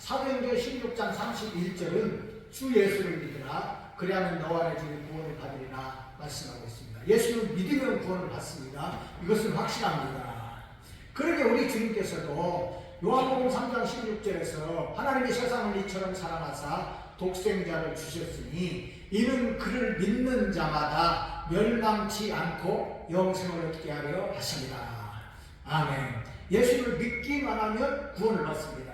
사도행전 16장 31절은 주 예수를 믿으라 그리하면 너와 내 집이 구원을 받으리라 말씀하고 있습니다. 예수를 믿으면 구원을 받습니다. 이것은 확실합니다. 그러게 우리 주님께서도 요한복음 3장 16절에서 하나님이 세상을 이처럼 사랑하사 독생자를 주셨으니 이는 그를 믿는 자마다 멸망치 않고 영생을 얻게 하려 하십니다. 아멘. 예수를 믿기만 하면 구원을 받습니다.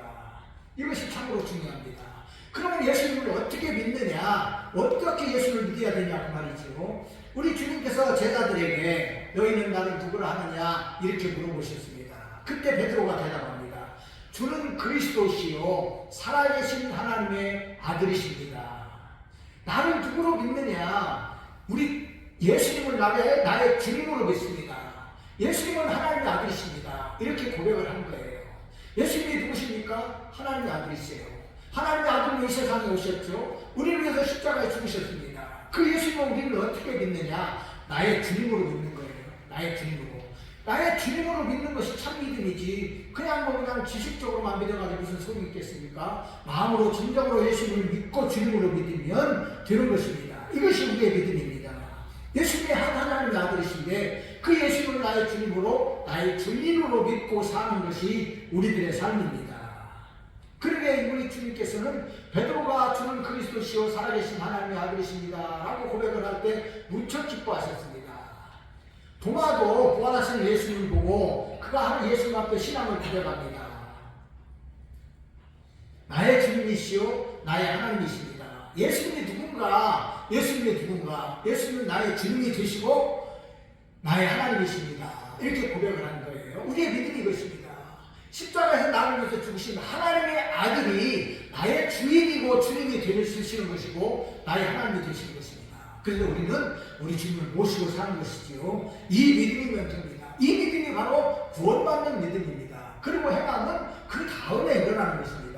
이것이 참으로 중요합니다. 그러면 예수님을 어떻게 믿느냐, 어떻게 예수를 믿어야 되냐 그 말이죠. 우리 주님께서 제자들에게 너희는 나를 누구라 하느냐 이렇게 물어보셨습니다. 그때 베드로가 대답합니다. 주는 그리스도시요 살아계신 하나님의 아들이십니다. 나를 누구로 믿느냐? 우리 예수님을 나의 주님으로 믿습니다. 예수님은 하나님의 아들이십니다. 이렇게 고백을 한 거예요. 예수님이 누구십니까? 하나님의 아들이세요. 하나님의 아들로 이 세상에 오셨죠. 우리를 위해서 십자가에 죽으셨습니다. 그 예수님은 우리를 어떻게 믿느냐? 나의 주님으로 믿는 거예요. 나의 주님으로. 나의 주님으로 믿는 것이 참 믿음이지 그냥 지식적으로만 믿어가지고 무슨 소용이 있겠습니까? 마음으로 진정으로 예수님을 믿고 주님으로 믿으면 되는 것입니다. 이것이 우리의 믿음입니다. 예수님이 하나님의 아들이신데 그 예수님을 나의 주님으로 나의 주님으로 믿고 사는 것이 우리들의 삶입니다. 그러게 우리 주님께서는 베드로가 주는 그리스도시요 살아계신 하나님의 아들이십니다 라고 고백을 할 때 무척 기뻐하셨습니다. 도마도 부활하신 예수님을 보고 그가 하는 예수님 앞에 신앙을 고백합니다. 나의 주님이시요 나의 하나님이십니다. 예수님이 누군가? 예수님은 나의 주님이 되시고 나의 하나님이십니다. 이렇게 고백을 하는 거예요. 우리의 믿음이 이것입니다. 십자가에서 나를 위해서 죽으신 하나님의 아들이 나의 주인이고 주님이 되시는 것이고 나의 하나님이 되시는 것입니다. 그래서 우리는 우리 주님을 모시고 사는 것이지요. 이 믿음이면 됩니다. 이 믿음이 바로 구원받는 믿음입니다. 그리고 행함은 그 다음에 일어나는 것입니다.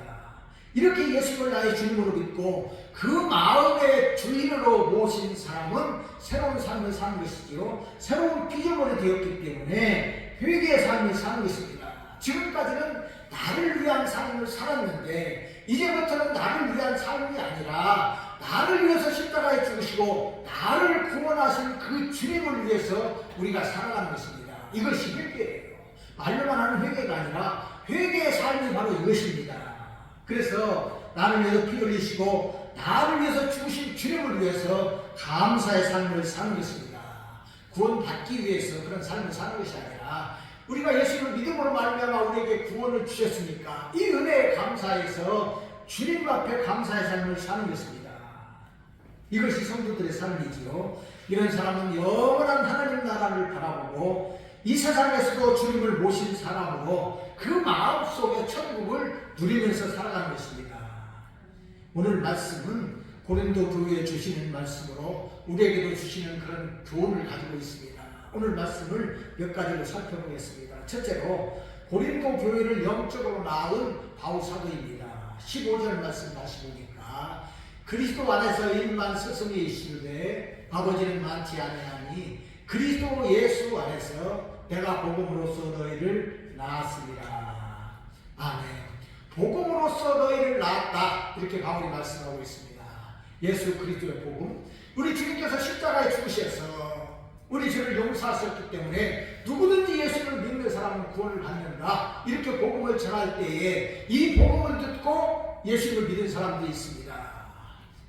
이렇게 예수님을 나의 주님으로 믿고 그 마음의 주인으로 모신 사람은 새로운 삶을 사는 것이지요. 새로운 피조물이 되었기 때문에 회개의 삶을 사는 것입니다. 지금까지는 나를 위한 삶을 살았는데 이제부터는 나를 위한 삶이 아니라 나를 위해서 십자가에 죽으시고 나를 구원하신 그 주님을 위해서 우리가 살아가는 것입니다. 이것이 회개예요. 말로만 하는 회개가 아니라 회개의 삶이 바로 이것입니다. 그래서 나를 위해서 피 흘리시고 나를 위해서 죽으신 주님을 위해서 감사의 삶을 사는 것입니다. 구원받기 위해서 그런 삶을 사는 것이 아니라 우리가 예수님을 믿음으로 말미암아 우리에게 구원을 주셨으니까 이 은혜에 감사해서 주님 앞에 감사의 삶을 사는 것입니다. 이것이 성도들의 삶이지요. 이런 사람은 영원한 하나님 나라를 바라보고 이 세상에서도 주님을 모신 사람으로 그 마음속에 천국을 누리면서 살아가는 것입니다. 오늘 말씀은 고린도 교회에 주시는 말씀으로 우리에게도 주시는 그런 교훈을 가지고 있습니다. 오늘 말씀을 몇 가지로 살펴보겠습니다. 첫째로 고린도 교회를 영적으로 낳은 바울 사도입니다. 15절 말씀 다시 보니까 그리스도 안에서 일만 스승이 있으되 아버지는 많지 아니하니 그리스도 예수 안에서 내가 복음으로써 너희를 낳았습니다. 아멘. 복음으로써 너희를 낳았다 이렇게 바울이 말씀하고 있습니다. 예수 그리스도의 복음, 우리 주님께서 십자가에 죽으셔서 우리 죄를 용서하셨기 때문에 누구든지 예수를 믿는 사람은 구원을 받는다 이렇게 복음을 전할 때에 이 복음을 듣고 예수를 믿는 사람들이 있습니다.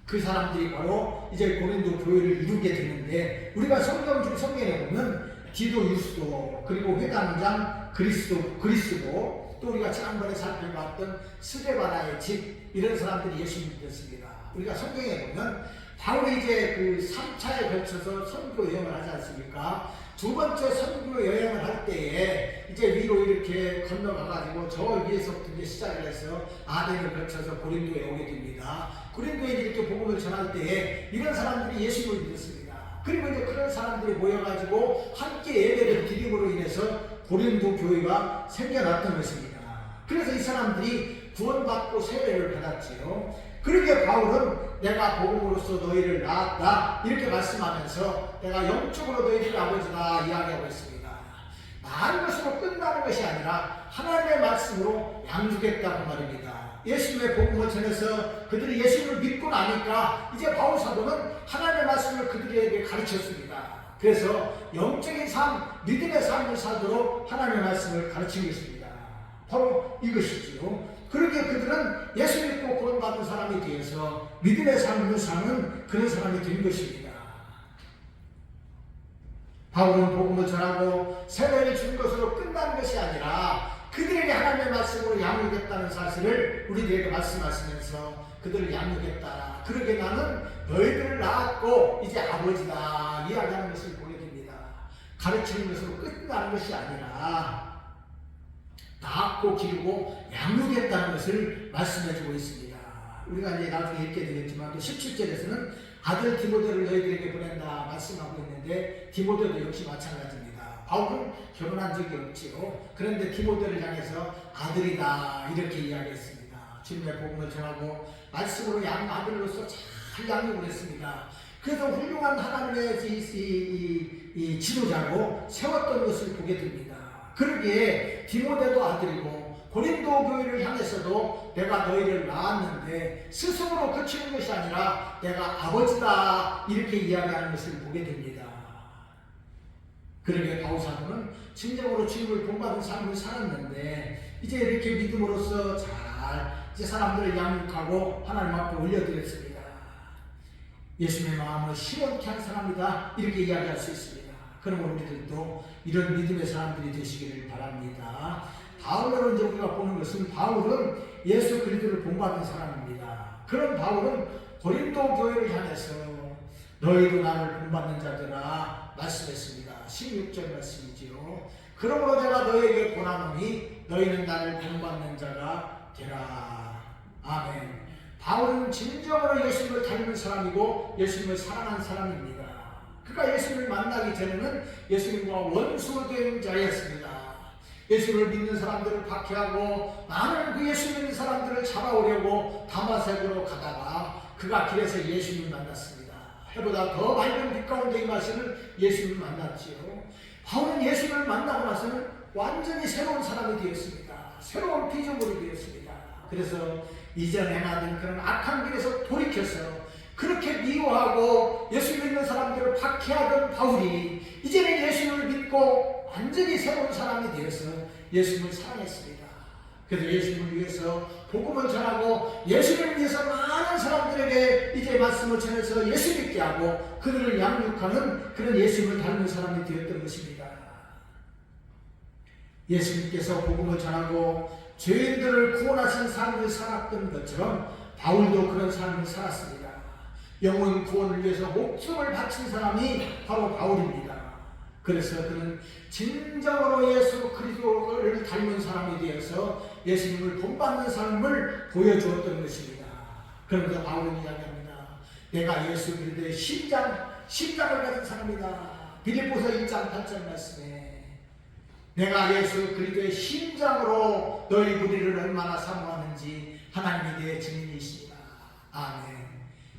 그 사람들이 바로 이제 고린도 교회를 이루게 되는데 우리가 성경에 보면 디도 유스도 그리고 회당장 그리스도 또 우리가 지난번에 살펴봤던 스데바나의 집 이런 사람들이 예수를 믿었습니다. 우리가 성경에 보면 바울이 이제 그 3차에 걸쳐서 선교 여행을 하지 않습니까? 두 번째 선교 여행을 할 때에 이제 위로 이렇게 건너가가지고 저 위에서부터 이제 시작을 해서 아덴을 거쳐서 고린도에 오게 됩니다. 고린도에 이렇게 복음을 전할 때에 이런 사람들이 예수를 믿었습니다. 그리고 이제 그런 사람들이 모여가지고 함께 예배를 드림으로 인해서 고린도 교회가 생겨났던 것입니다. 그래서 이 사람들이 구원받고 세례를 받았지요. 그러게 바울은 내가 복음으로써 너희를 낳았다 이렇게 말씀하면서 내가 영적으로 너희를 아버지다 이야기하고 있습니다. 낳은 것으로 끝나는 것이 아니라 하나님의 말씀으로 양육했다고 말입니다. 예수님의 복음을 전해서 그들이 예수님을 믿고 나니까 이제 바울 사도는 하나님의 말씀을 그들에게 가르쳤습니다. 그래서 영적인 삶, 믿음의 삶을 살도록 하나님의 말씀을 가르친 것입니다. 바로 이것이지요. 그렇게 그들은 예수 믿고 구원받은 사람이 되어서 믿음의 삶을 사는 그런 사람이 된 것입니다. 바울은 복음을 전하고 세례를 준 것으로 끝나는 것이 아니라 그들에게 하나님의 말씀으로 양육했다는 사실을 우리들에게 말씀하시면서 그들을 양육했다. 그러게 나는 너희들을 낳았고 이제 아버지다 이야기하는 것을 보게 됩니다. 가르치는 것으로 끝나는 것이 아니라 낳았고 기르고 양육했다는 것을 말씀해주고 있습니다. 우리가 이제 나중에 읽게 되겠지만 또 17절에서는 아들 디모데를 너희들에게 보낸다 말씀하고 있는데 디모데도 역시 마찬가지입니다. 바울은 결혼한 적이 없지요. 그런데 디모데를 향해서 아들이다 이렇게 이야기했습니다. 주님의 복음을 전하고 말씀으로 아들로서 잘 양육을 했습니다. 그래서 훌륭한 하나님의 이 지도자로 세웠던 것을 보게 됩니다. 그러기에 디모데도 아들이고 고린도 교회를 향해서도 내가 너희를 낳았는데 스승으로 그치는 것이 아니라 내가 아버지다 이렇게 이야기하는 것을 보게 됩니다. 그러게 바울 사도는 진정으로 주님을 본받은 삶을 살았는데 이제 이렇게 믿음으로써 잘 이제 사람들을 양육하고 하나님 앞에 올려드렸습니다. 예수님의 마음을 시원케 한 사람이다 이렇게 이야기할 수 있습니다. 그러면 우리들도 이런 믿음의 사람들이 되시기를 바랍니다. 다음으로 이제 우리가 보는 것은 바울은 예수 그리스도를 본받은 사람입니다. 그런 바울은 고린도 교회를 향해서 너희도 나를 본받는 자들아 말씀했습니다. 16절 말씀이지요. 그러므로 내가 너희에게 권하노니 너희는 나를 본받는 자가 되라. 아멘. 바울은 진정으로 예수님을 닮은 사람이고 예수님을 사랑한 사람입니다. 그가 예수님을 만나기 전에는 예수님과 원수된 자였습니다. 예수를 믿는 사람들을 박해하고 나는 그 예수 믿는 사람들을 잡아오려고 다마색으로 가다가 그가 길에서 예수님을 만났습니다. 해보다 더 밝은 빛 가운데 임하시는 예수님을 만났지요. 바울은 예수님을 만나고 나서는 완전히 새로운 사람이 되었습니다. 새로운 피조물이 되었습니다. 그래서 이전에 행하던 그런 악한 길에서 돌이켜서 그렇게 미워하고 예수 믿는 사람들을 박해하던 바울이 이제는 예수님을 믿고 완전히 새로운 사람이 되어서 예수님을 사랑했습니다. 그래서 예수님을 위해서 복음을 전하고 예수님을 위해서 많은 사람들에게 이제 말씀을 전해서 예수 믿게 하고 그들을 양육하는 그런 예수님을 닮은 사람이 되었던 것입니다. 예수님께서 복음을 전하고 죄인들을 구원하신 삶을 살았던 것처럼 바울도 그런 삶을 살았습니다. 영혼 구원을 위해서 목숨을 바친 사람이 바로 바울입니다. 그래서 그는 진정으로 예수 그리스도를 닮은 사람이 되어서 예수님을 본받는 삶을 보여주었던 것입니다. 그러면서 바울은 이야기합니다. 내가 예수 그리스도의 심장을 가진 사람이다. 빌립보서 1장 8절 말씀에 내가 예수 그리스도의 심장으로 너희 우리를 얼마나 사모하는지 하나님이 내 증인이십니다. 아멘.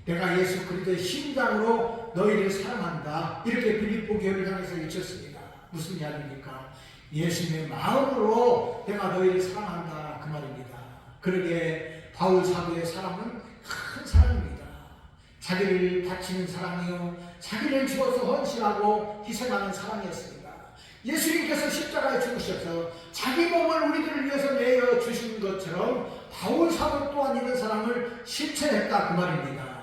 내가 예수 그리스도의 심장으로 너희를 사랑한다. 이렇게 빌립보 교회를 향해서 외쳤습니다. 무슨 이야기입니까? 예수님의 마음으로 내가 너희를 사랑한다 그 말입니다. 그러기에 바울 사도의 사랑은 큰 사랑입니다. 자기를 바치는 사랑이요 자기를 주어서 헌신하고 희생하는 사랑이었습니다. 예수님께서 십자가에 죽으셔서 자기 몸을 우리들을 위해서 내어 주신 것처럼 바울 사도 또한 이런 사랑을 실천했다 그 말입니다.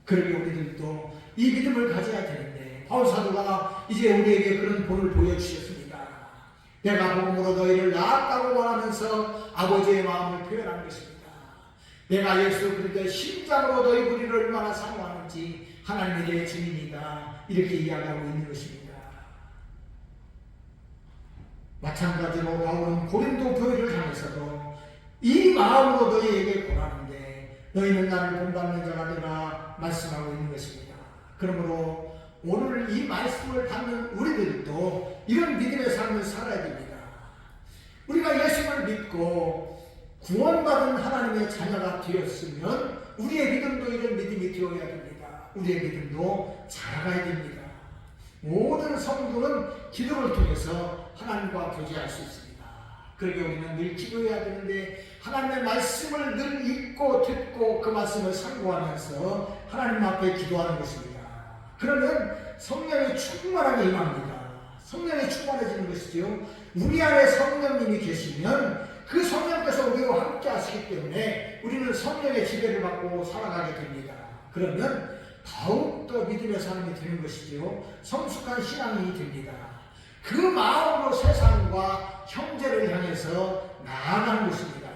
그러게 우리들도 이 믿음을 가져야 되는데 바울 사도가 이제 우리에게 그런 본을 보여주셨습니다. 내가 복음으로 너희를 낳았다고 말하면서 아버지의 마음을 표현한 것입니다. 내가 예수 그리스도의 심장으로 너희 우리를 얼마나 사랑하는지 하나님의 내 증인이다 이렇게 이야기하고 있는 것입니다. 마찬가지로 바울은 고린도 교회를 향해서도 이 마음으로 너희에게 권하는데 너희는 나를 본받는 자가 되라 말씀하고 있는 것입니다. 그러므로 오늘 이 말씀을 받는 우리들도 이런 믿음의 삶을 살아야 됩니다. 우리가 예수를 믿고 구원받은 하나님의 자녀가 되었으면 우리의 믿음도 이런 믿음이 되어야 됩니다. 우리의 믿음도 자라가야 됩니다. 모든 성도는 기도를 통해서 하나님과 교제할 수 있습니다. 그러게 우리는 늘 기도해야 되는데 하나님의 말씀을 늘 읽고 듣고 그 말씀을 상고하면서 하나님 앞에 기도하는 것입니다. 그러면 성령이 충만하게 임합니다. 성령이 충만해지는 것이죠. 우리 안에 성령님이 계시면 그 성령께서 우리와 함께 하시기 때문에 우리는 성령의 지배를 받고 살아가게 됩니다. 그러면 더욱더 믿음의 사람이 되는 것이죠. 성숙한 신앙이 됩니다. 그 마음으로 세상과 형제를 향해서 나아가는 것입니다.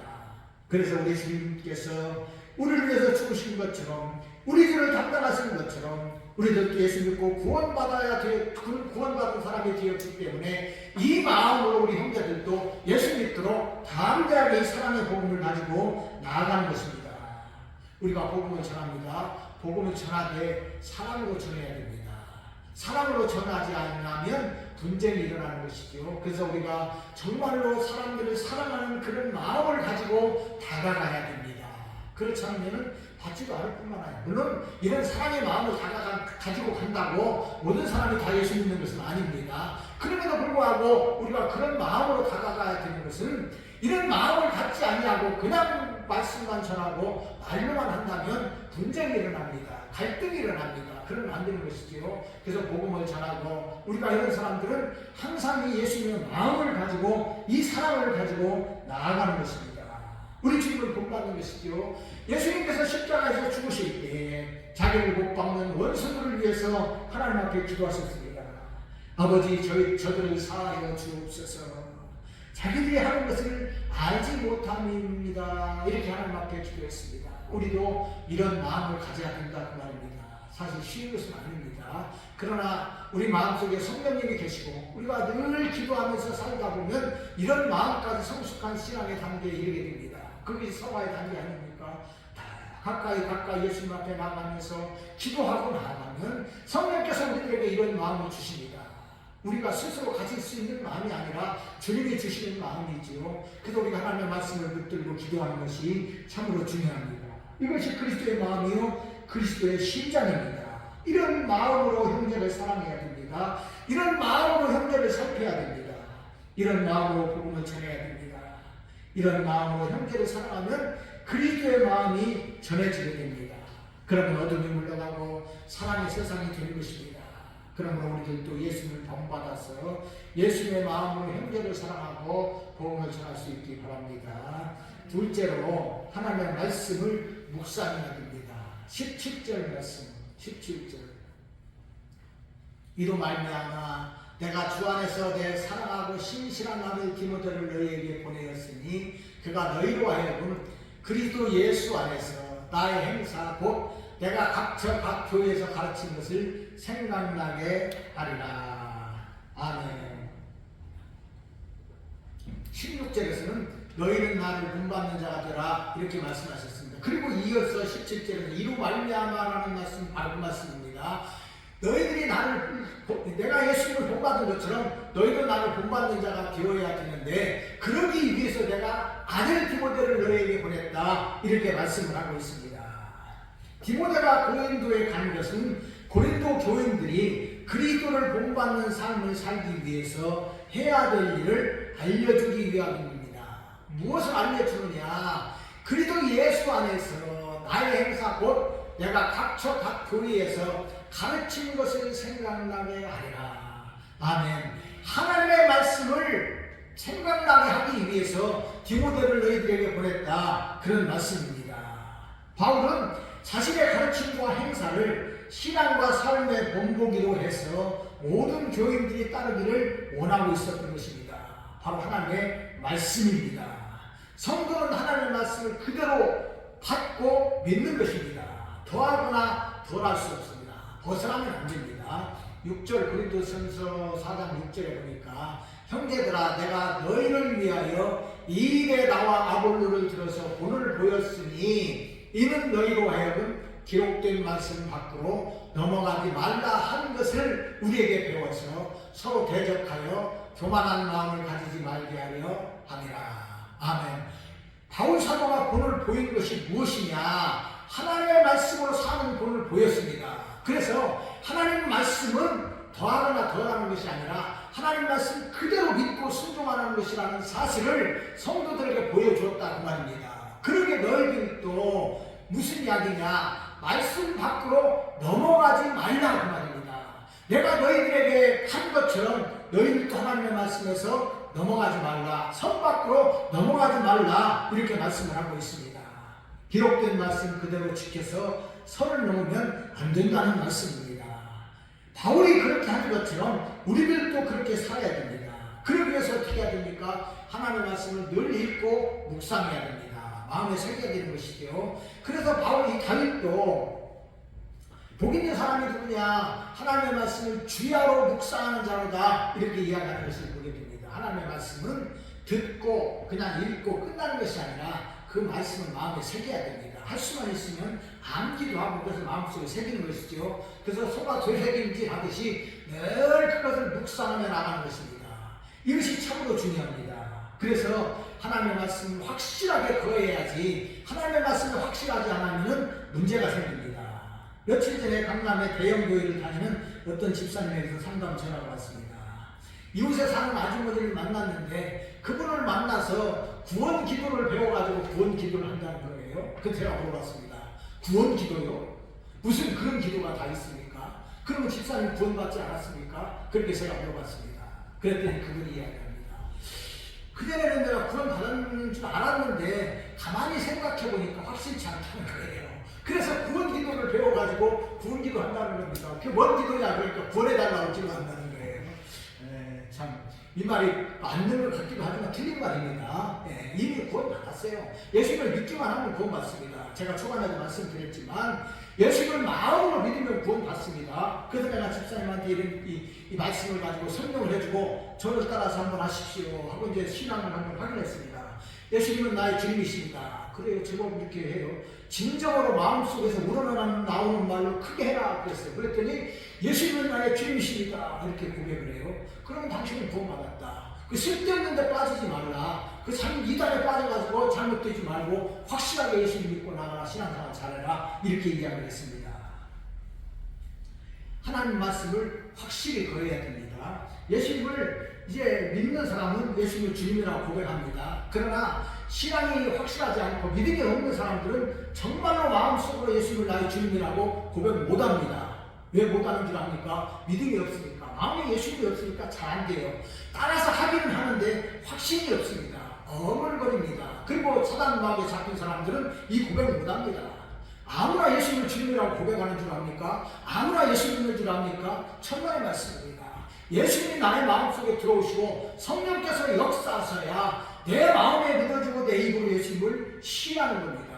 그래서 우리 주님께서 우리를 위해서 죽으신 것처럼 우리들을 담당하신 것처럼 우리들도 예수 믿고 구원받은 사람이 되었기 때문에 이 마음으로 우리 형제들도 예수 믿도록 담대하게 이 사랑의 복음을 가지고 나아가는 것입니다. 우리가 복음을 전합니다. 복음을 전하되 사랑으로 전해야 됩니다. 사랑으로 전하지 않으면 분쟁이 일어나는 것이죠. 그래서 우리가 정말로 사람들을 사랑하는 그런 마음을 가지고 다가가야 됩니다. 그렇지 않으면 받지도 않을 뿐만 아니라, 물론 이런 사랑의 마음을 가지고 간다고 모든 사람이 다 예수 믿는 것은 아닙니다. 그럼에도 불구하고 우리가 그런 마음으로 다가가야 되는 것은, 이런 마음을 갖지 아니하고 그냥 말씀만 전하고 말로만 한다면 분쟁이 일어납니다. 갈등이 일어납니다. 그러면 안 되는 것이지요. 그래서 복음을 전하고 우리가 이런 사람들은 항상 이 예수님의 마음을 가지고 이 사랑을 가지고 나아가는 것입니다. 우리 주님을 본받는 것이죠. 예수님께서 십자가에서 죽으실 때 자기를 못 박는 원수들을 위해서 하나님 앞에 기도하셨습니다. 아버지, 저들을 사하여 주옵소서. 자기들이 하는 것을 알지 못함입니다. 이렇게 하나님 앞에 기도했습니다. 우리도 이런 마음을 가져야 된다 그 말입니다. 사실 쉬운 것은 아닙니다. 그러나 우리 마음속에 성령님이 계시고 우리가 늘 기도하면서 살다 보면 이런 마음까지 성숙한 신앙의 단계에 이르게 됩니다. 그게 성화의 단계 아닙니까? 가까이 예수님 앞에 나가면서 기도하고 나가면 성령께서 우리들에게 이런 마음을 주십니다. 우리가 스스로 가질 수 있는 마음이 아니라 주님이 주시는 마음이지요. 그래서 우리가 하나님의 말씀을 붙들고 기도하는 것이 참으로 중요합니다. 이것이 그리스도의 마음이요, 그리스도의 심장입니다. 이런 마음으로 형제를 사랑해야 됩니다. 이런 마음으로 형제를 살펴야 됩니다. 이런 마음으로 복음을 전해야 됩니다. 이런 마음으로 형제를 사랑하면 그리스도의 마음이 전해지게 됩니다. 그러면 어둠이 물러가고 사랑의 세상이 되는 것입니다. 그러므로 우리들도 예수님을 본받아서 예수님의 마음으로 형제를 사랑하고 복음을 전할 수 있기 바랍니다. 둘째로 하나님의 말씀을 묵상해야 됩니다. 17절 말씀, 17절. 이로 말미암아 내가 주 안에서 내 사랑하고 신실한 아들 디모데를 너희에게 보내었으니 그가 너희로 하여금 그리스도 예수 안에서 나의 행사 곧 내가 각 교회에서 가르친 것을 생각나게 하리라. 아멘. 16절에서는 너희는 나를 본받는 자가 되라 이렇게 말씀하셨습니다. 그리고 이어서 17절에서 이로 말미암아라는 말씀, 바른 말씀입니다. 너희들이 내가 예수님을 본받은 것처럼 너희도 나를 본받는 자가 되어야 되는데, 그러기 위해서 내가 아들 디모데를 너희에게 보냈다 이렇게 말씀을 하고 있습니다. 디모데가 고린도에 간 것은 고린도 교인들이 그리스도를 본받는 삶을 살기 위해서 해야 될 일을 알려주기 위함입니다. 무엇을 알려주느냐? 그리스도 예수 안에서 나의 행사 곧 내가 각 교회에서 가르친 것을 생각나게 하리라. 아멘. 하나님의 말씀을 생각나게 하기 위해서 디모데를 너희들에게 보냈다, 그런 말씀입니다. 바울은 자신의 가르침과 행사를 신앙과 삶의 본보기로 해서 모든 교인들이 따르기를 원하고 있었던 것입니다. 바로 하나님의 말씀입니다. 성도는 하나님의 말씀을 그대로 받고 믿는 것입니다. 더하거나 덜할 수 없습니다. 벗어나면 안 됩니다. 6절 고린도전서 4장 6절에 보니까 형제들아 내가 너희를 위하여 이 일에 나와 아볼로를 들어서 본을 보였으니 이는 너희로 하여금 기록된 말씀 밖으로 넘어가지 말라 하는 것을 우리에게 배워서 서로 대적하여 교만한 마음을 가지지 말게 하려 함이라. 아멘. 바울 사도가 본을 보인 것이 무엇이냐? 하나님의 말씀으로 사는 본을 보였습니다. 그래서 하나님의 말씀은 더하거나 덜하는 것이 아니라 하나님 말씀 그대로 믿고 순종하는 것이라는 사실을 성도들에게 보여주었다 그 말입니다. 그러게 너희들도 무슨 이야기냐? 말씀 밖으로 넘어가지 말라 그 말입니다. 내가 너희들에게 한 것처럼 너희들도 하나님의 말씀에서 넘어가지 말라, 선 밖으로 넘어가지 말라 이렇게 말씀을 하고 있습니다. 기록된 말씀 그대로 지켜서 선을 넘으면 안 된다는 말씀입니다. 바울이 그렇게 한 것처럼 우리들도 그렇게 살아야 됩니다. 그러기 위해서 어떻게 해야 됩니까? 하나님의 말씀을 늘 읽고 묵상해야 됩니다. 마음에 새겨야 되는 것이죠. 그래서 바울이 다윗도 복 있는 사람이 누구냐? 하나님의 말씀을 주야로 묵상하는 자로다 이렇게 이야기하는 것을 보게 됩니다. 하나님의 말씀은 듣고 그냥 읽고 끝나는 것이 아니라 그 말씀을 마음에 새겨야 됩니다. 할 수만 있으면 암기도 하고 그래서 마음속에 새기는 것이죠. 그래서 소가 되새김질 하듯이 늘 그것을 묵상하며 나가는 것입니다. 이것이 참으로 중요합니다. 그래서 하나님의 말씀을 확실하게 거해야지 하나님의 말씀을 확실하지 않으면 문제가 생깁니다. 며칠 전에 강남의 대형교회를 다니는 어떤 집사님에게서 상담 전화가 왔습니다. 이웃에 사는 아주머니를 만났는데 그분을 만나서 구원 기도를 배워가지고 구원 기도를 한다는 거예요. 그 제가 물어봤습니다. 구원 기도요? 무슨 그런 기도가 다 있습니까? 그러면 집사님 구원받지 않았습니까? 그렇게 제가 물어봤습니다. 그랬더니 그분이 이야기합니다. 그전에는 내가 구원 받았는 줄 알았는데 가만히 생각해보니까 확실치 않다는 거예요. 그래서 구원 기도를 배워가지고 구원 기도 한다는 겁니다. 그게 뭔 기도냐? 그러니까 구원해달라고 기도한다는 거예요. 참 이 말이 맞는 것 같기도 하지만 틀린 말입니다. 이미 구원 받았어요. 예수님을 믿기만 하면 구원 받습니다. 제가 초반에도 말씀드렸지만 예수님을 마음으로 믿으면 구원 받습니다. 그래서 내가 집사님한테 이 말씀을 가지고 설명을 해주고 저를 따라서 한번 하십시오 하고 이제 신앙을 한번 확인했습니다. 예수님은 나의 주님이십니다. 그래요. 제법 이렇게 해요. 진정으로 마음속에서 우러나오는 말로 크게 해라 그랬어요. 그랬더니 예수님은 나의 주님이십니다. 이렇게 고백을 해요. 그러면 당신은 구원받았다. 그 쓸데없는 데 빠지지 말라. 그 이단에 빠져가지고 잘못되지 말고 확실하게 예수님 믿고 나가라. 신앙생활 잘해라. 이렇게 이야기를 했습니다. 하나님 말씀을 확실히 거해야 됩니다. 예수님을 이제 믿는 사람은 예수님을 주님이라고 고백합니다. 그러나 신앙이 확실하지 않고 믿음이 없는 사람들은 정말로 마음속으로 예수님을 나의 주님이라고 고백 못합니다. 왜 못하는 줄 압니까? 믿음이 없으니까. 마음에 예수님이 없으니까 잘 안 돼요. 따라서 하기는 하는데 확신이 없습니다. 어물거립니다. 그리고 사단 마귀에 잡힌 사람들은 이 고백을 못합니다. 아무나 예수님을 주님이라고 고백하는 줄 압니까? 아무나 예수 믿는 줄 압니까? 천만의 말씀입니다. 예수님이 나의 마음속에 들어오시고 성령께서 역사하셔야 내 마음에 믿어지고 내 입으로 예수님을 시인하는 겁니다.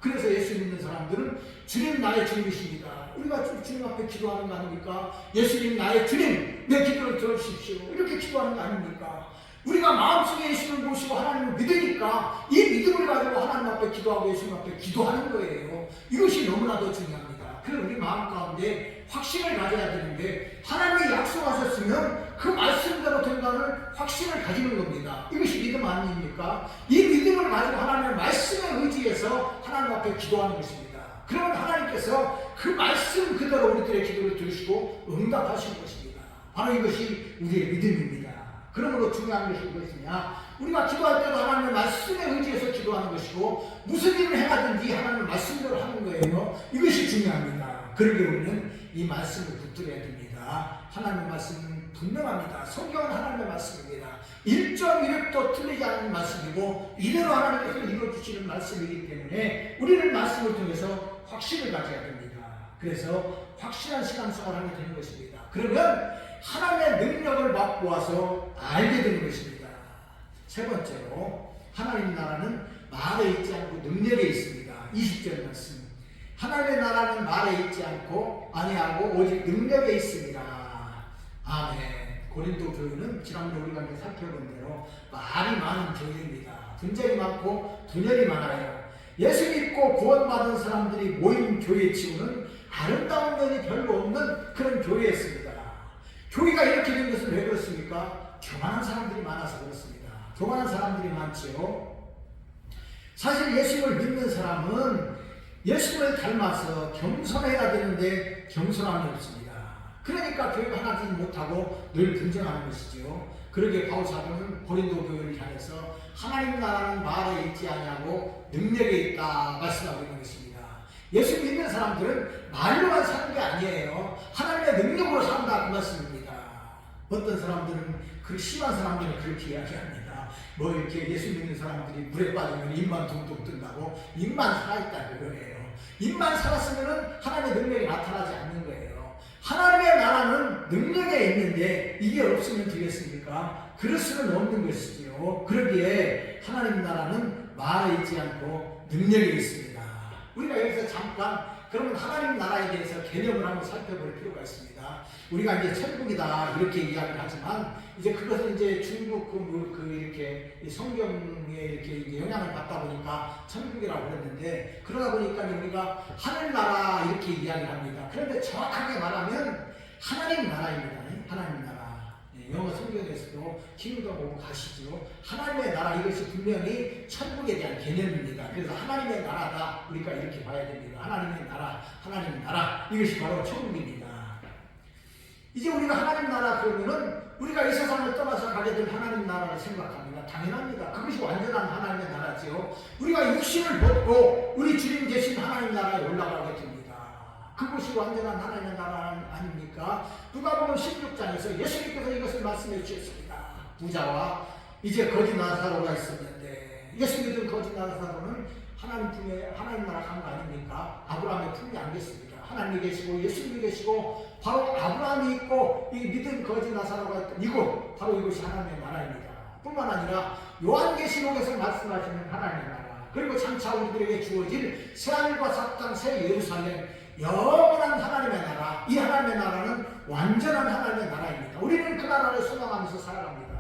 그래서 예수 믿는 사람들은 주님 나의 주님이십니다. 우리가 주님 앞에 기도하는 거 아닙니까? 예수님 나의 주님 내 기도를 들어주십시오. 이렇게 기도하는 거 아닙니까? 우리가 마음속에 예수님을 모시고 하나님을 믿으니까 이 믿음을 가지고 하나님 앞에 기도하고 예수님 앞에 기도하는 거예요. 이것이 너무나도 중요합니다. 그럼 우리 마음 가운데 확신을 가져야 되는데 하나님이 약속하셨으면 그 말씀대로 된다는 확신을 가지는 겁니다. 이것이 믿음 아닙니까? 이 믿음을 가지고 하나님의 말씀에 의지해서 하나님 앞에 기도하는 것입니다. 그러면 하나님께서 그 말씀 그대로 우리들의 기도를 들으시고 응답하시는 것입니다. 바로 이것이 우리의 믿음입니다. 그러므로 중요한 것이 무엇이냐? 우리가 기도할 때도 하나님의 말씀에 의지해서 기도하는 것이고 무슨 일을 해가든지 하나님의 말씀대로 하는 거예요. 이것이 중요합니다. 그러기 우리는 이 말씀을 붙들어야 됩니다. 하나님의 말씀은 분명합니다. 성경은 하나님의 말씀입니다. 1.1획도 틀리지 않는 말씀이고 이대로 하나님께서 이루어주시는 말씀이기 때문에 우리는 말씀을 통해서 확신을 가져야 됩니다. 그래서 확실한 신앙생활을 하게 되는 것입니다. 그러면 하나님의 능력을 받고 와서 알게 되는 것입니다. 세 번째로 하나님 나라는 말에 있지 않고 능력에 있습니다. 20절 말씀. 하나님의 나라는 말에 있지 않고 아니하고 오직 능력에 있습니다. 아멘. 고린도 교회는 지난번에 우리가 살펴본 대로 말이 많은 교회입니다. 분쟁이 많고 분열이 많아요. 예수 믿고 구원받은 사람들이 모인 교회치고는 아름다운 면이 별로 없는 그런 교회였습니다. 교회가 이렇게 된 것은 왜 그렇습니까? 교만한 사람들이 많아서 그렇습니다. 교만한 사람들이 많지요. 사실 예수를 믿는 사람은 예수를 닮아서 겸손해야 되는데 겸손함이 없습니다. 그러니까 교회가 하나되지 못하고 늘 분쟁하는 것이죠. 그러기에 바울 사도는 고린도 교회를 향해서 하나님 나라는 말에 있지 아니하고 능력에 있다 말씀하고 있는 것입니다. 예수 믿는 사람들은 말로만 사는 게 아니에요. 하나님의 능력으로 산다 그 말씀입니다. 어떤 사람들은 그 심한 사람들은 그렇게 이야기합니다. 뭐 이렇게 예수 믿는 사람들이 물에 빠지면 입만 둥둥 뜬다고 입만 살아있다 그거예요. 입만 살았으면 하나님의 능력이 나타나지 않는 거예요. 하나님의 나라는 능력에 있는데 이게 없으면 되겠습니까? 그럴 수는 없는 것이지요. 그러기에 하나님 나라는 말에 있지 않고 능력에 있습니다. 우리가 여기서 잠깐 그러면 하나님 나라에 대해서 개념을 한번 살펴볼 필요가 있습니다. 우리가 이제 천국이다 이렇게 이야기를 하지만 이제 그것은 이제 중국 이렇게 성경에 이렇게 이제 영향을 받다 보니까 천국이라고 그랬는데 그러다 보니까 우리가 하늘나라 이렇게 이야기를 합니다. 그런데 정확하게 말하면 하나님 나라입니다. 하나님 나라. 영어 성경에서도 킹덤 오브 가시죠. 하나님의 나라 이것이 분명히 천국에 대한 개념입니다. 그래서 하나님의 나라다 우리가 이렇게 봐야 됩니다. 하나님의 나라, 하나님의 나라 이것이 바로 천국입니다. 이제 우리가 하나님 나라 그러면은 우리가 이 세상을 떠나서 가게 될 하나님 나라를 생각합니다. 당연합니다. 그것이 완전한 하나님의 나라지요. 우리가 육신을 벗고 우리 주님 계신 하나님 나라에 올라가게 됩니다. 그것이 완전한 하나님의 나라 아닙니까? 누가복음 16장에서 예수님께서 이것을 말씀해 주셨습니다. 부자와 이제 거지 나사로가 있었는데 예수 믿은 거지 나사로는 하나님 품에 하나님 나라 간 거 아닙니까? 아브라함의 품에 안 계십니다. 하나님이 계시고 예수님이 계시고 바로 아브라함이 있고 이 믿은 거지 나사로가 있던 이곳 바로 이것이 하나님의 나라입니다. 뿐만 아니라 요한계시록에서 말씀하시는 하나님의 나라 그리고 장차 우리들에게 주어질 새하늘과 새 땅 새 예루살렘 영원한 하나님의 나라 이 하나님의 나라는 완전한 하나님의 나라입니다. 우리는 그 나라를 소망하면서 살아갑니다.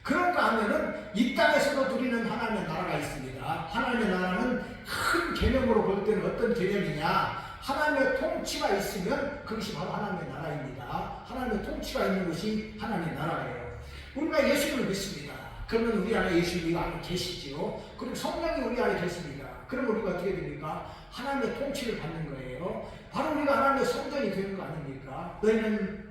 그런가 하면은 이 땅에서도 누리는 하나님의 나라가 있습니다. 하나님의 나라는 큰 개념으로 볼 때는 어떤 개념이냐 하나님의 통치가 있으면 그것이 바로 하나님의 나라입니다. 하나님의 통치가 있는 것이 하나님의 나라예요. 우리가 예수님을 믿습니다. 그러면 우리 안에 예수님이 안에 계시지요. 그리고 성령이 우리 안에 계십니다. 그러면 우리가 어떻게 됩니까? 하나님의 통치를 받는 거예요. 바로 우리가 하나님의 성전이 되는 거 아닙니까? 너희는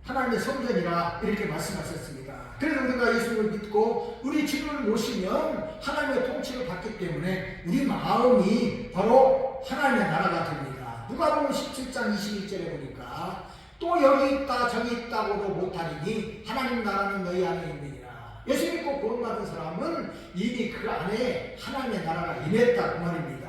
하나님의 성전이라 이렇게 말씀하셨습니다. 그래서 우리가 예수를 믿고 우리 주님을 모시면 하나님의 통치를 받기 때문에 우리 마음이 바로 하나님의 나라가 됩니다. 누가복음 17장 21절에 보니까 또 여기 있다 저기 있다고도 못하리니 하나님 나라는 너희 안에 있느니라. 예수 믿고 구원받은 사람은 이미 그 안에 하나님의 나라가 임했다 그 말입니다.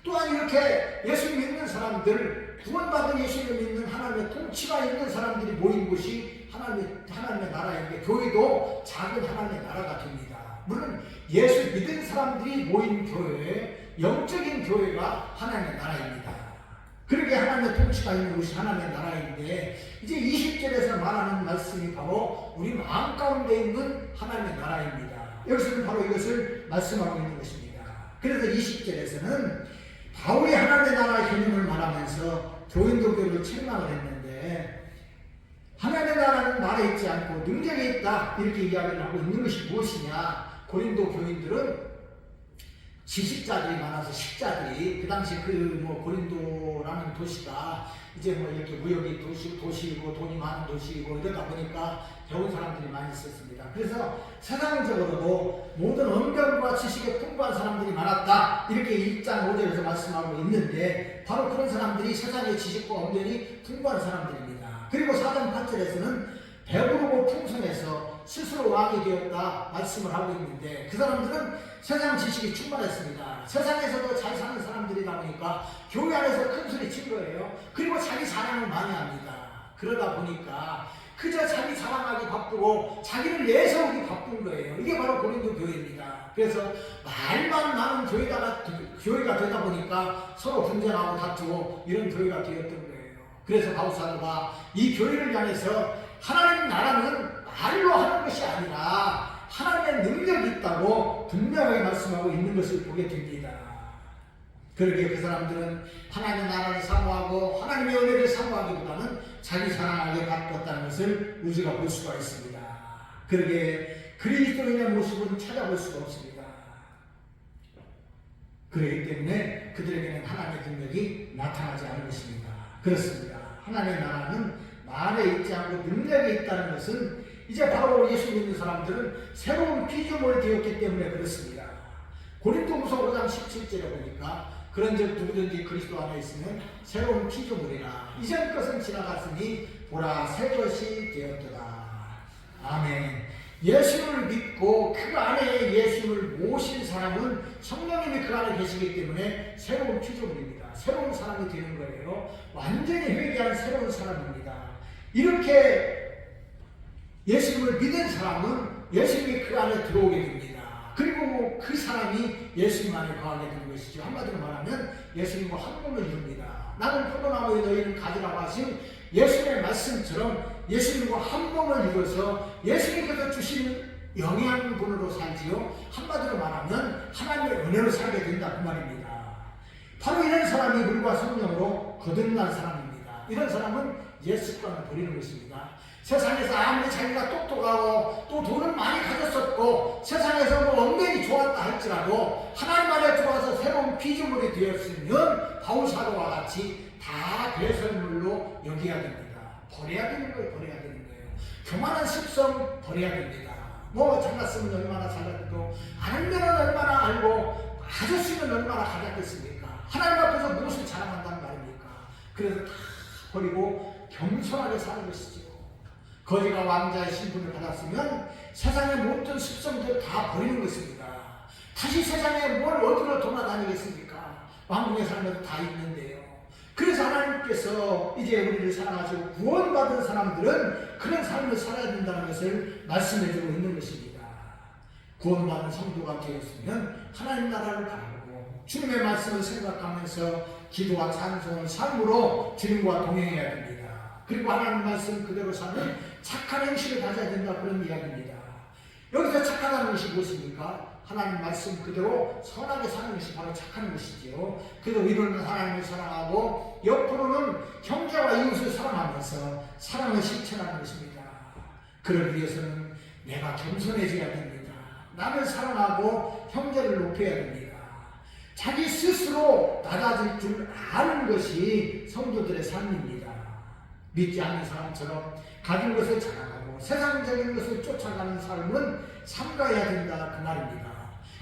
또한 이렇게 예수 믿는 사람들 구원받은 예수를 믿는 하나님의 통치가 있는 사람들이 모인 곳이 하나님의 나라인데 교회도 작은 하나님의 나라가 됩니다. 물론 예수 믿은 사람들이 모인 교회 영적인 교회가 하나님의 나라입니다. 그렇게 하나님의 통치가 있는 곳이 하나님의 나라인데 이제 20절에서 말하는 말씀이 바로 우리 마음 가운데 있는 하나님의 나라입니다. 여기서는 바로 이것을 말씀하고 있는 것입니다. 그래서 20절에서는 바울이 하나님의 나라의 개념을 말하면서 교인도교를 책망을 했는데 하나님의 나라는 말에 있지 않고 능력에 있다 이렇게 이야기를 하고 있는 것이 무엇이냐. 고린도 교인들은 지식자들이 많아서 식자들이 그 당시 고린도라는 도시가 이제 이렇게 무역이 도시이고 돈이 많은 도시이고 이러다 보니까 배운 사람들이 많이 있었습니다. 그래서 세상적으로도 모든 언변과 지식에 풍부한 사람들이 많았다 이렇게 1장 5절에서 말씀하고 있는데 바로 그런 사람들이 세상의 지식과 언변이 풍부한 사람들입니다. 그리고 4장 8절에서는 배부르고 풍성해서 스스로 왕이 되었다 말씀을 하고 있는데 그 사람들은 세상 지식이 충만했습니다. 세상에서도 잘 사는 사람들이다 보니까 교회 안에서 큰 소리 친 거예요. 그리고 자기 자랑을 많이 합니다. 그러다 보니까 그저 자기 자랑하기 바쁘고 자기를 내세우기 바쁜 거예요. 이게 바로 고린도 교회입니다. 그래서 말만 많은 교회가 되다 보니까 서로 분쟁하고 다투고 이런 교회가 되었던 거예요. 그래서 바울 사도가 이 교회를 향해서 하나님 나라는 말로 하는 것이 아니라 하나님의 능력이 있다고 분명하게 말씀하고 있는 것을 보게 됩니다. 그러기에 그 사람들은 하나님의 나라를 사모하고 하나님의 은혜를 사모하기보다는 자기 사랑하게 바꿨다는 것을 우리가 볼 수가 있습니다. 그러기에 그리스도인의 모습은 찾아볼 수가 없습니다. 그렇기 때문에 그들에게는 하나님의 능력이 나타나지 않은 것입니다. 그렇습니다. 하나님의 나라는 말에 있지 않고 능력에 있다는 것은 이제 바로 예수 믿는 사람들은 새로운 피조물이 되었기 때문에 그렇습니다. 고린도후서 5장 17절에 보니까 그런즉 누구든지 그리스도 안에 있으면 새로운 피조물이라 이전 것은 지나갔으니 보라 새 것이 되었도다. 아멘. 예수를 믿고 그 안에 예수를 모신 사람은 성령님이 그 안에 계시기 때문에 새로운 피조물입니다. 새로운 사람이 되는 거예요. 완전히 회개한 새로운 사람입니다. 이렇게 예수님을 믿은 사람은 예수님이 그 안에 들어오게 됩니다. 그리고 그 사람이 예수님 안에 거하게 되는 것이죠. 한마디로 말하면 예수님과 한 몸을 이룹니다. 나는 포도나무에 너희는 가지라고 하신 예수님의 말씀처럼 예수님과 한 몸을 이루어서 예수님께서 주신 영양분으로 살지요. 한마디로 말하면 하나님의 은혜로 살게 된다 그 말입니다. 바로 이런 사람이 물과 성령으로 거듭난 사람입니다. 이런 사람은 옛 습관을 버리는 것입니다. 세상에서 아무리 자기가 똑똑하고 또 돈을 많이 가졌었고 세상에서 뭐 엄연히 좋았다 할지라도 하나님 안에 들어와서 새로운 피조물이 되었으면 바울 사도와 같이 다 배설물로 여겨야 됩니다. 버려야 되는 거예요. 버려야 되는 거예요. 교만한 습성 버려야 됩니다. 뭐 잘났으면 얼마나 잘났고 아는 얼마나 알고 가졌으면 얼마나 가졌겠습니까? 하나님 앞에서 무엇을 자랑한다는 말입니까? 그래서 다 버리고 겸손하게 사는 것이죠. 거지가 왕자의 신분을 받았으면 세상의 모든 습성들 다 버리는 것입니다. 다시 세상에 뭘 어디로 돌아다니겠습니까? 왕궁에 살면서 다 있는데요. 그래서 하나님께서 이제 우리를 사랑하시고 구원받은 사람들은 그런 삶을 살아야 된다는 것을 말씀해주고 있는 것입니다. 구원받은 성도가 되었으면 하나님 나라를 바라보고 주님의 말씀을 생각하면서 기도와 찬송을 삶으로 주님과 동행해야 됩니다. 그리고 하나님 말씀 그대로 사는 착한 행실을 가져야 된다 그런 이야기입니다. 여기서 착하다는 것이 무엇입니까? 하나님 말씀 그대로 선하게 사는 것이 바로 착한 것이지요. 그래서 위로는 하나님을 사랑하고 옆으로는 형제와 이웃을 사랑하면서 사랑을 실천하는 것입니다. 그러기 위해서는 내가 겸손해져야 됩니다. 나를 사랑하고 형제를 높여야 됩니다. 자기 스스로 낮아질 줄 아는 것이 성도들의 삶입니다. 믿지 않는 사람처럼 가진 것을 자랑하고 세상적인 것을 쫓아가는 삶은 삼가해야 된다 그 말입니다.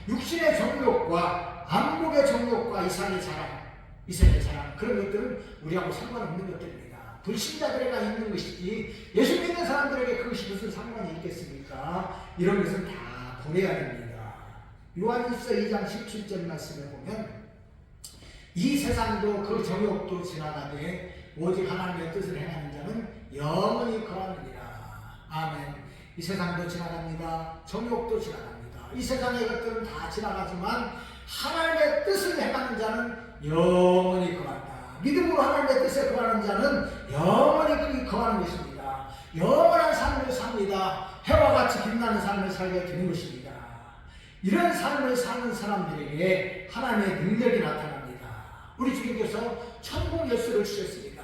육신의 정욕과 안목의 정욕과 이상의 자랑 그런 것들은 우리하고 상관없는 것들입니다. 불신자들에게 있는 것이지 예수 믿는 사람들에게 그것이 무슨 상관이 있겠습니까? 이런 것은 다 버려야 됩니다. 요한일서 2장 17절 말씀에 보면 이 세상도 그 정욕도 지나가되 오직 하나님의 뜻을 행하는 자는 영원히 거하느니라. 아멘. 이 세상도 지나갑니다. 정욕도 지나갑니다. 이 세상의 것들은 다 지나가지만 하나님의 뜻을 행하는 자는 영원히 거한다. 믿음으로 하나님의 뜻에 거하는 자는 영원히 거하는 것입니다. 영원한 삶을 삽니다. 해와 같이 빛나는 삶을 살게 되는 것입니다. 이런 삶을 사는 사람들에게 하나님의 능력이 나타납니다. 우리 주님께서 천국 열쇠를 주셨습니다.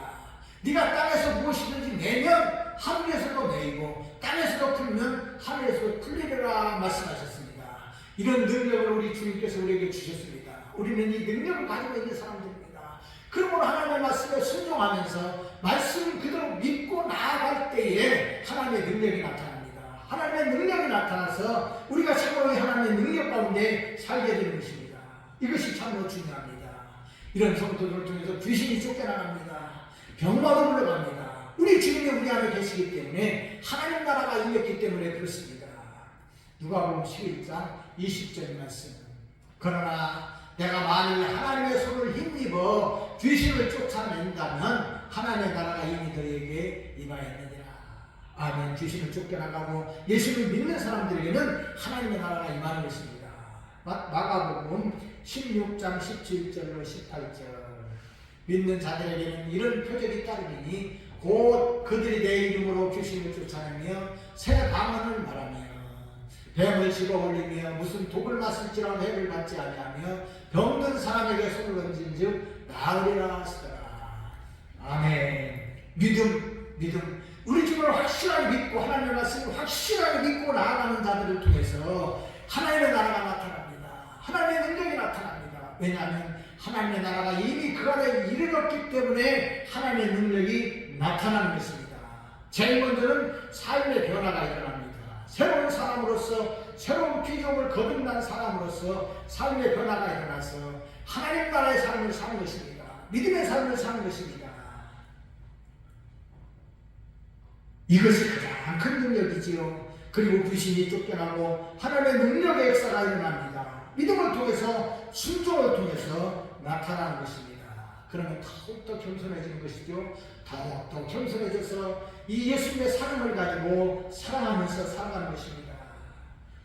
네가 땅에서 무엇이든지 내면 하늘에서도 내이고 땅에서도 풀면 하늘에서도 풀리리라 말씀하셨습니다. 이런 능력을 우리 주님께서 우리에게 주셨습니다. 우리는 이 능력을 가지고 있는 사람들입니다. 그러므로 하나님의 말씀에 순종하면서 말씀 그대로 믿고 나아갈 때에 하나님의 능력이 나타납니다. 하나님의 능력이 나타나서 우리가 참으로 하나님의 능력 가운데 살게 되는 것입니다. 이것이 참으로 중요합니다. 이런 성도들을 통해서 귀신이 쫓겨나갑니다. 병마도 물러갑니다. 우리 주님이 우리 안에 계시기 때문에 하나님 나라가 임했기 때문에 그렇습니다. 누가복음 11장 20절 말씀. 그러나 내가 만일 하나님의 손을 힘입어 귀신을 쫓아낸다면 하나님의 나라가 이미 너희에게 임하였느니라. 아멘. 귀신을 쫓겨나가고 예수를 믿는 사람들에게는 하나님의 나라가 임하는 것입니다. 마가복음 16장 17절로 18절. 믿는 자들에게는 이런 표적이 따르니 곧 그들이 내 이름으로 귀신을 쫓아내며 새 방언을 말하며 뱀을 집어올리며 무슨 독을 마실지라도 해를 받지 아니하며 병든 사람에게 손을 얹은즉 나으리라 하시더라. 아멘. 믿음. 우리 주님을 확실하게 믿고 하나님의 말씀을 확실하게 믿고 나아가는 자들을 통해서 하나님의 나라가 나타납니다. 하나님의 능력이 나타납니다. 왜냐하면 하나님의 나라가 이미 그 안에 이르렀기 때문에 하나님의 능력이 나타나는 것입니다. 제일 먼저는 삶의 변화가 일어납니다. 새로운 사람으로서 새로운 피조물 거듭난 사람으로서 삶의 변화가 일어나서 하나님 나라의 삶을 사는 것입니다. 믿음의 삶을 사는 것입니다. 이것이 가장 큰 능력이지요. 그리고 귀신이 쫓겨나고 하나님의 능력의 역사가 일어납니다. 믿음을 통해서 순종을 통해서 나타나는 것입니다. 그러면 더욱더 겸손해지는 것이죠. 더욱더 겸손해져서 이 예수님의 사랑을 가지고 사랑하면서 살아가는 것입니다.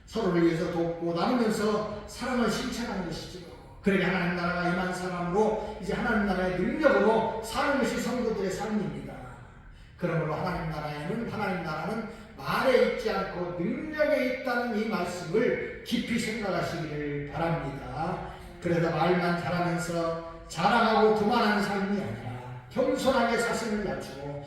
서로를 위해서 돕고 나누면서 사랑을 실천하는 것이죠. 그러니 하나님 나라가 임한 사람으로 이제 하나님 나라의 능력으로 사는 것이 성도들의 삶입니다. 그러므로 하나님 나라는 말에 있지 않고 능력에 있다는 이 말씀을 깊이 생각하시기를 바랍니다. 그래서 말만 잘하면서 자랑하고 그만하는 삶이 아니라 겸손하게 자신을 낮추고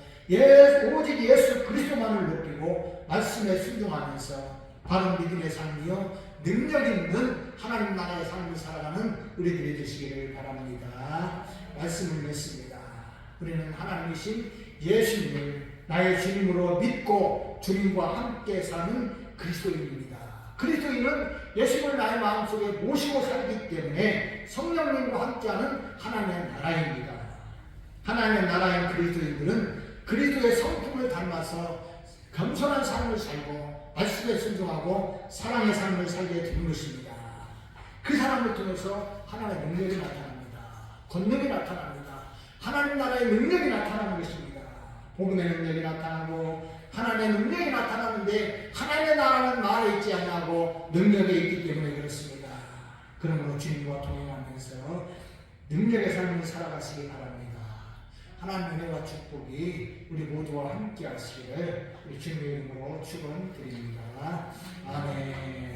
오직 예수 그리스도만을 높이고 말씀에 순종하면서 바른 믿음의 삶이요 능력 있는 하나님 나라의 삶을 살아가는 우리들이 되시기를 바랍니다. 말씀을 맺습니다. 우리는 하나님이신 예수님을 나의 주님으로 믿고 주님과 함께 사는 그리스도인입니다. 그리스도인은 예수님을 나의 마음속에 모시고 살기 때문에 성령님과 함께하는 하나님의 나라입니다. 하나님의 나라인 그리스도인들은 그리스도의 성품을 닮아서 겸손한 삶을 살고 말씀에 순종하고 사랑의 삶을 살게 되는 것입니다. 그 사람을 통해서 하나님의 능력이 나타납니다. 권능이 나타납니다. 하나님 나라의 능력이 나타나는 것입니다. 복음의 능력이 나타나고 하나님의 능력이 나타나는데 하나님의 나라는 말에 있지 않냐고 능력에 있기 때문에 그렇습니다. 그러므로 주님과 동행하면서 능력의 삶을 살아가시기 바랍니다. 하나님의 은혜와 축복이 우리 모두와 함께 하시기를 우리 주님의 이름으로 축원드립니다. 아멘.